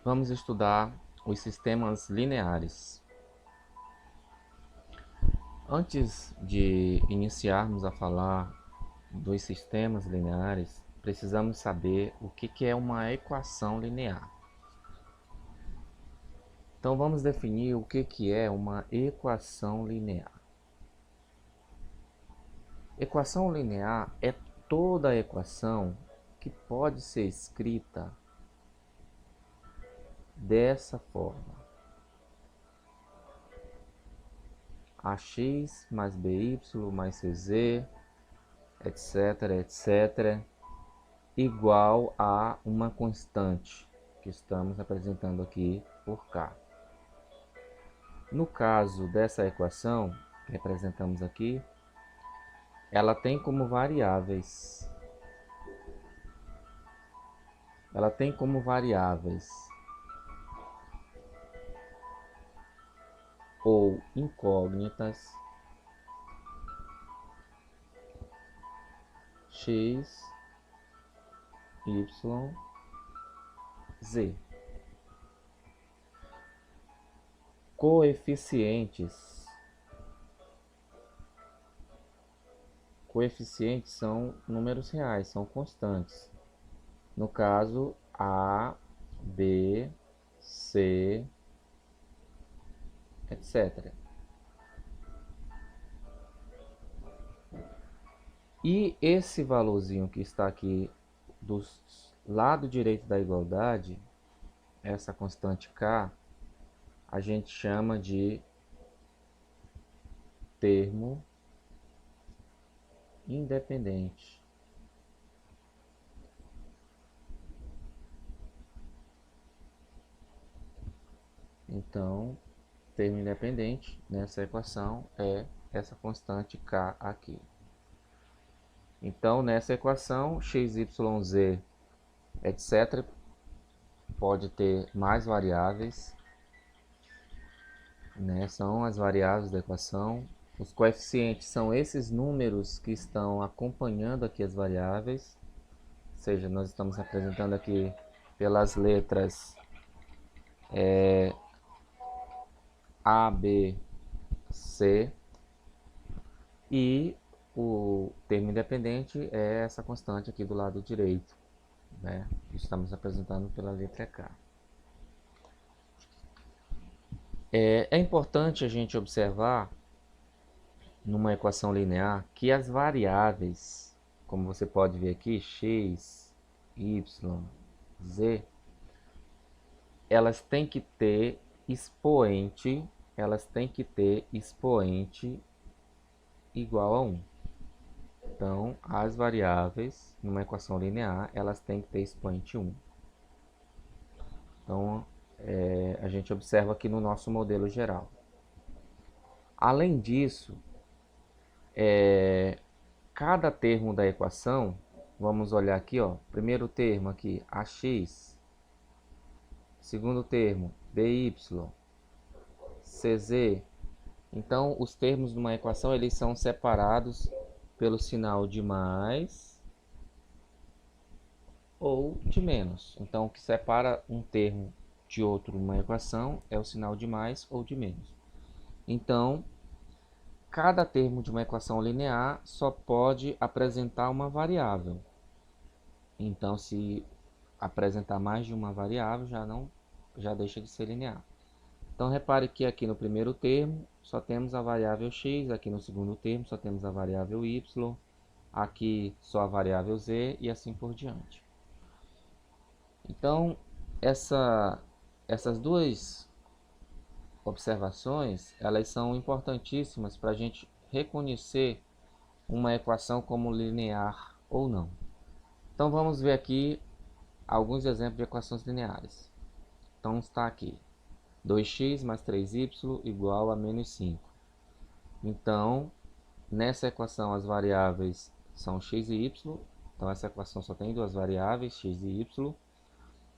Vamos estudar os sistemas lineares. Antes de iniciarmos a falar dos sistemas lineares, precisamos saber o que é uma equação linear. Então vamos definir o que é uma equação linear. Equação linear é toda equação que pode ser escrita dessa forma: ax mais by mais cz, etc, igual a uma constante que estamos apresentando aqui por k. No caso dessa equação que representamos aqui, ela tem como variáveis ou incógnitas x, y, z. Coeficientes são números reais, são constantes. No caso, A, B, C, etc. E esse valorzinho que está aqui do lado direito da igualdade, essa constante k, a gente chama de termo independente. Então, termo independente nessa equação é essa constante k aqui. Então, nessa equação, x, y, z, etc., pode ter mais variáveis, né? São as variáveis da equação. Os coeficientes são esses números que estão acompanhando aqui as variáveis. Ou seja, nós estamos representando aqui pelas letras A, B, C. E o termo independente é essa constante aqui do lado direito, né? Estamos apresentando pela letra K. É importante a gente observar numa equação linear que as variáveis, como você pode ver aqui, x, y, z, elas têm que ter expoente igual a 1. Então, as variáveis numa equação linear, elas têm que ter expoente 1. Então, a gente observa aqui no nosso modelo geral. Além disso, cada termo da equação, vamos olhar aqui, ó, primeiro termo aqui, ax, segundo termo, by, cz. Então, os termos de uma equação, eles são separados pelo sinal de mais ou de menos. Então, o que separa um termo de outro numa equação é o sinal de mais ou de menos. Então, cada termo de uma equação linear só pode apresentar uma variável. Então, se apresentar mais de uma variável, já deixa de ser linear. Então, repare que aqui no primeiro termo só temos a variável x, aqui no segundo termo só temos a variável y, aqui só a variável z e assim por diante. Então, essas duas observações, elas são importantíssimas para a gente reconhecer uma equação como linear ou não. Então, vamos ver aqui alguns exemplos de equações lineares. Então, está aqui 2x mais 3y igual a menos 5. Então, nessa equação as variáveis são x e y. Então, essa equação só tem duas variáveis, x e y.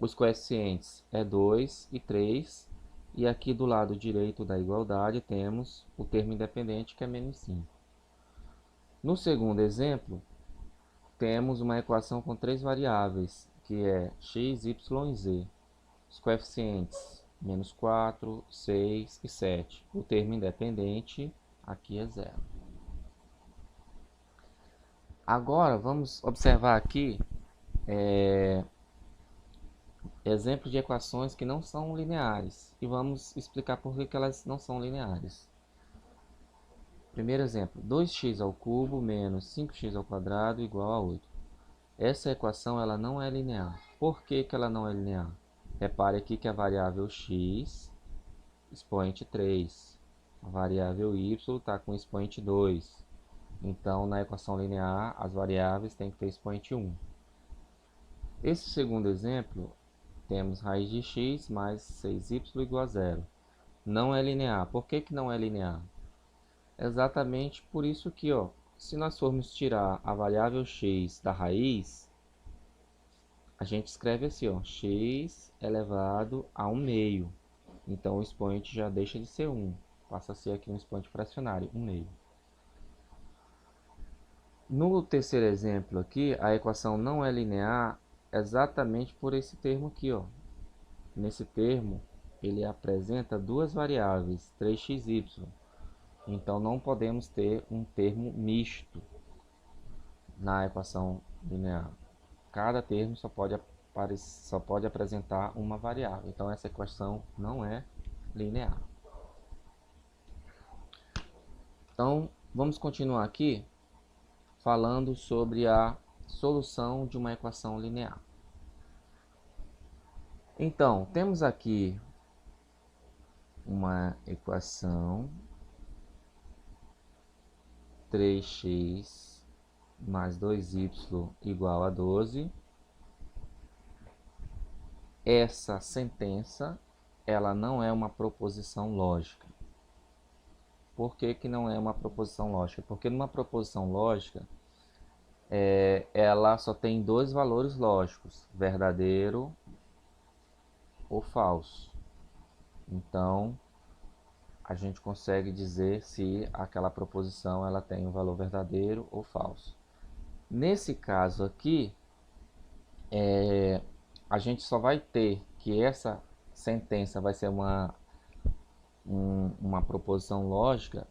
Os coeficientes é 2 e 3. E aqui do lado direito da igualdade temos o termo independente, que é menos 5. No segundo exemplo, temos uma equação com três variáveis, que é x, y e z. os coeficientes menos 4, 6 e 7. O termo independente aqui é zero. Agora vamos observar aqui exemplos de equações que não são lineares e vamos explicar por que elas não são lineares. Primeiro exemplo, 2x ao cubo menos 5x ao quadrado igual a 8. Essa equação ela não é linear. Por que ela não é linear? Repare aqui que a variável x, expoente 3. A variável y está com expoente 2. Então, na equação linear, as variáveis têm que ter expoente 1. Esse segundo exemplo, temos raiz de x mais 6y igual a 0. Não é linear. Por que não é linear? Exatamente por isso que, ó, se nós formos tirar a variável x da raiz, a gente escreve assim, ó, x elevado a 1 meio. Então o expoente já deixa de ser 1, passa a ser aqui um expoente fracionário, 1 meio. No terceiro exemplo aqui, a equação não é linear exatamente por esse termo aqui, ó. Nesse termo, ele apresenta duas variáveis, 3x e y. Então não podemos ter um termo misto na equação linear. Cada termo só pode apresentar uma variável. Então essa equação não é linear. Então vamos continuar aqui falando sobre a solução de uma equação linear. Então temos aqui uma equação 3x mais 2y igual a 12. Essa sentença, ela não é uma proposição lógica. Por que não é uma proposição lógica? Porque numa proposição lógica, ela só tem dois valores lógicos, verdadeiro ou falso. Então, a gente consegue dizer se aquela proposição ela tem um valor verdadeiro ou falso. Nesse caso aqui, a gente só vai ter que essa sentença vai ser uma proposição lógica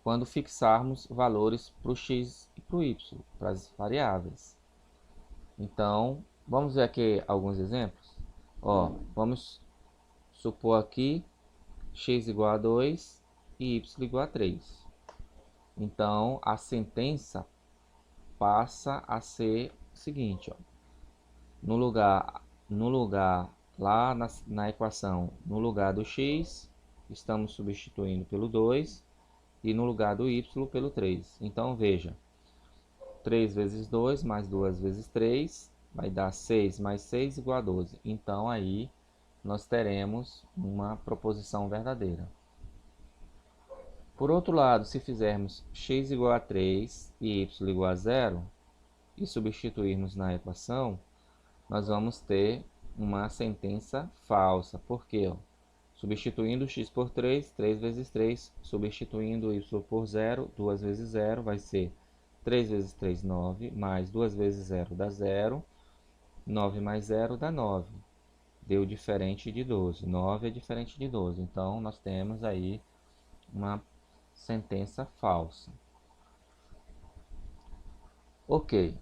quando fixarmos valores para o x e para o y, para as variáveis. Então, vamos ver aqui alguns exemplos. Ó, vamos supor aqui x igual a 2 e y igual a 3. Então, a sentença passa a ser o seguinte, ó. No lugar lá na equação, no lugar do x, estamos substituindo pelo 2 e no lugar do y pelo 3. Então, veja, 3 vezes 2 mais 2 vezes 3 vai dar 6 mais 6 igual a 12. Então, aí nós teremos uma proposição verdadeira. Por outro lado, se fizermos x igual a 3 e y igual a 0 e substituirmos na equação, nós vamos ter uma sentença falsa. Por quê? Substituindo x por 3, 3 vezes 3, substituindo y por 0, 2 vezes 0 vai ser 3 vezes 3, 9, mais 2 vezes 0 dá 0, 9 mais 0 dá 9. Deu diferente de 12, 9 é diferente de 12, então nós temos aí uma sentença falsa. Ok.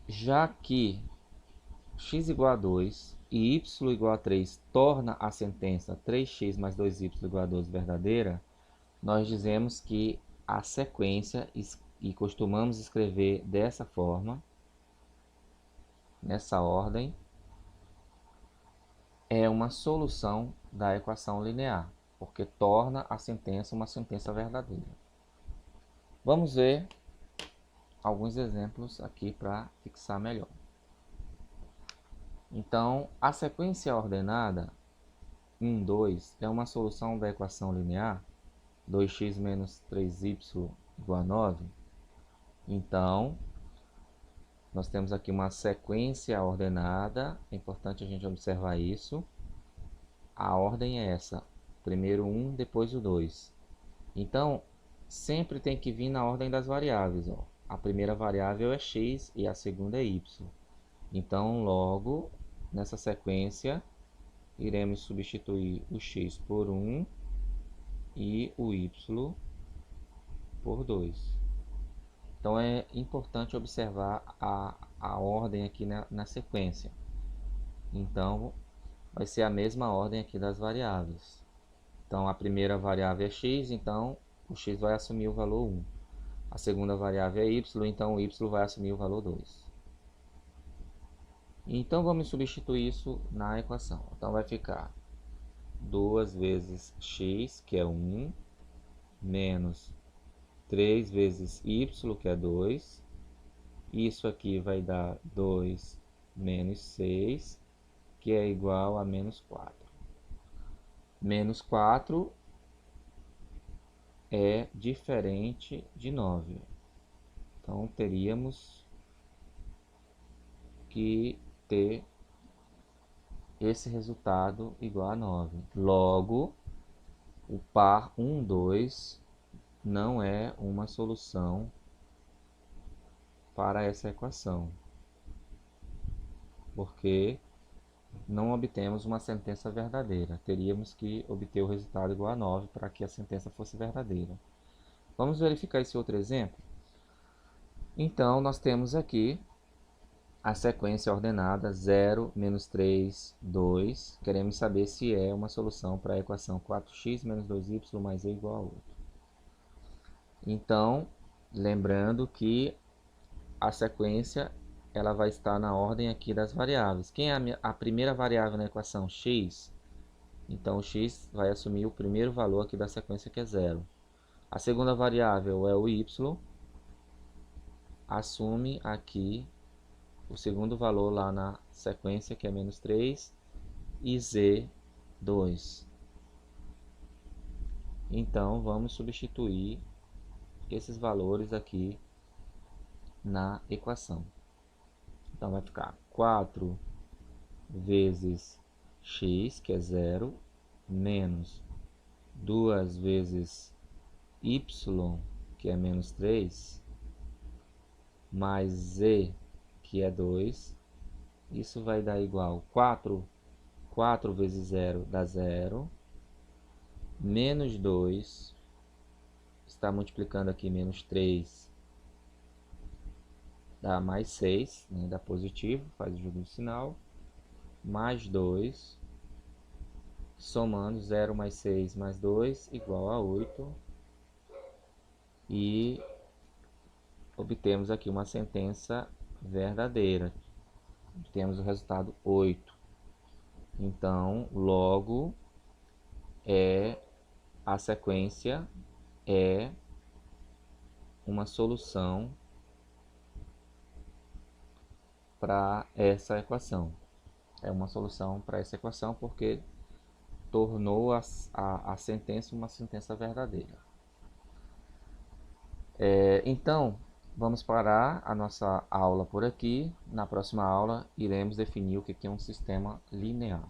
Já que x igual a 2 e y igual a 3 torna a sentença 3x mais 2y igual a 12 verdadeira, nós dizemos que a sequência, e costumamos escrever dessa forma, nessa ordem, é uma solução da equação linear, porque torna a sentença uma sentença verdadeira. Vamos ver alguns exemplos aqui para fixar melhor. Então, a sequência ordenada 1, 2 é uma solução da equação linear 2x menos 3y igual a 9. Então, nós temos aqui uma sequência ordenada, é importante a gente observar isso. A ordem é essa, primeiro 1, depois o 2. Então, sempre tem que vir na ordem das variáveis, ó. A primeira variável é x e a segunda é y. Então, logo, nessa sequência, iremos substituir o x por 1 e o y por 2. Então, é importante observar a ordem aqui na sequência. Então, vai ser a mesma ordem aqui das variáveis. Então, a primeira variável é x, então o x vai assumir o valor 1. A segunda variável é y, então o y vai assumir o valor 2. Então, vamos substituir isso na equação. Então, vai ficar 2 vezes x, que é 1, menos 3 vezes y, que é 2. Isso aqui vai dar 2 menos 6, que é igual a menos 4. Menos 4 é diferente de 9. Então, teríamos que ter esse resultado igual a 9. Logo, o par 1, 2 não é uma solução para essa equação, porque não obtemos uma sentença verdadeira. Teríamos que obter o resultado igual a 9 para que a sentença fosse verdadeira. Vamos verificar esse outro exemplo? Então, nós temos aqui a sequência ordenada 0, menos 3, 2. Queremos saber se é uma solução para a equação 4x menos 2y mais e igual a 8. Então, lembrando que a sequência ela vai estar na ordem aqui das variáveis. Quem é a primeira variável na equação? X. Então, o x vai assumir o primeiro valor aqui da sequência, que é 0. A segunda variável é o y. Assume aqui o segundo valor lá na sequência, que é menos 3, e z, 2. Então, vamos substituir esses valores aqui na equação. Então, vai ficar 4 vezes x, que é 0, menos 2 vezes y, que é menos 3, mais z, que é 2. Isso vai dar igual 4 vezes 0 dá 0, menos 2, está multiplicando aqui, menos 3, dá mais 6, né, dá positivo, faz o jogo do sinal, mais 2, somando 0 mais 6 mais 2, igual a 8, e obtemos aqui uma sentença verdadeira. Temos o resultado 8. Então, logo, a sequência é uma solução para essa equação. É uma solução para essa equação porque tornou a sentença uma sentença verdadeira. Então, vamos parar a nossa aula por aqui. Na próxima aula, iremos definir o que é um sistema linear.